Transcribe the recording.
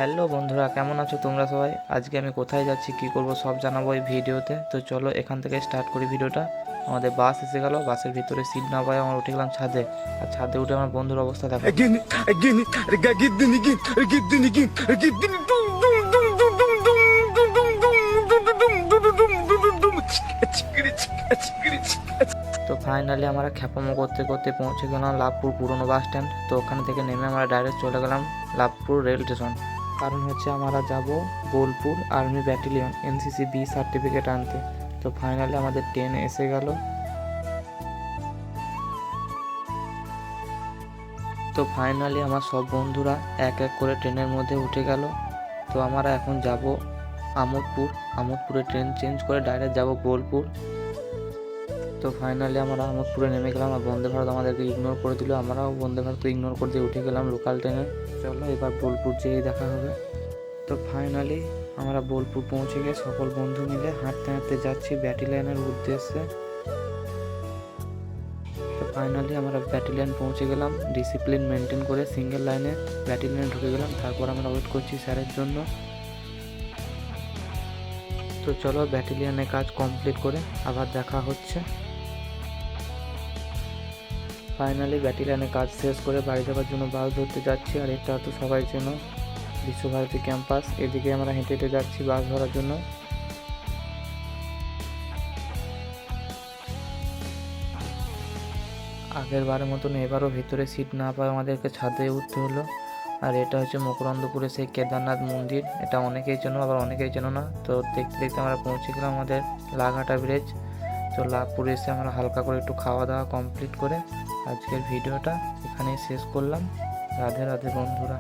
Hello বন্ধুরা, কেমন আছো তোমরা সবাই? আজকে আমি কোথায় যাচ্ছি, কি করব সব জানাবো এই ভিডিওতে। তো চলো এখান থেকে স্টার্ট করি ভিডিওটা। আমাদের বাস এসে গেল, বাসের ভিতরে সিট না পাই আমরা উঠে গেলাম ছাদে। আর ছাদে উঠে আমার বন্ধুর অবস্থা দেখো। Again, again, again, again, again, again, again, dum dum dum dum dum dum dum dum dum dum dum dum তো ফাইনালি আমরা খ্যাপামো করতে করতে পৌঁছে গেলাম লাভপুর পুরনো বাস স্ট্যান্ড। তো ওখান থেকে নেমে আমরা ডাইরেক্ট চলে গেলাম লাভপুর রেল স্টেশন। কারণ হচ্ছে আমরা যাব Bolpur army battalion NCC B certificate আনতে। তো ফাইনালি আমাদের ট্রেন এসে গেল। তো ফাইনালি আমার সব বন্ধুরা এক এক করে ট্রেনের মধ্যে উঠে গেল। তো আমরা এখন যাব আমোদপুরে ট্রেন চেঞ্জ করে ডাইরেক্ট যাব বোলপুর। তো ফাইনালি আমরা আমোদপুরে নেমে গেলাম আর বন্দে ভারত আমাদেরকে ইগনোর করে দিল। আমরাও বন্দে ভারত ইগনোর করে দিয়ে উঠে গেলাম লোকাল ট্রেনে। চলো এবার বোলপুর যেয়ে দেখা হবে। তো ফাইনালি আমরা বোলপুর পৌঁছে গিয়ে সকল বন্ধু মিলে হাঁটতে হাঁটতে যাচ্ছি ব্যাটালিয়নের উদ্দেশ্যে। তো ফাইনালি আমরা ব্যাটালিয়ন পৌঁছে গেলাম, ডিসিপ্লিন মেনটেন করে সিঙ্গেল লাইনে ব্যাটালিয়নে ঢুকে গেলাম। তারপর আমরা ওয়েট করছি স্যারের জন্য। তো চলো ব্যাটালিয়নে কাজ কমপ্লিট করে আবার দেখা হচ্ছে। ফাইনালি ব্যাটালিয়নে কাজ শেষ করে বাড়ি যাওয়ার জন্য বাস ধরতে যাচ্ছি। আর এটা তো সবাই চেনো, বিশ্বভারতী ক্যাম্পাস। এদিকে আমরা হেঁটে হেঁটে যাচ্ছি বাস ধরার জন্য। আগের বারের মতন এবারও ভিতরে সিট না পায় আমাদেরকে ছাদে উঠতে হলো। আর এটা হচ্ছে মকরন্দপুরে সেই কেদারনাথ মন্দির। এটা অনেকেই চেনো, আবার অনেকেই চেনো না। তো দেখতে দেখতে আমরা পৌঁছে গেলাম আমাদের লাঘাটা ব্রিজ। তো লাভপুরে এসে আমরা হালকা করে একটু খাওয়া দাওয়া কমপ্লিট করে আজকের ভিডিওটা এখানেই শেষ করলাম। রাধে রাধে বন্ধুরা।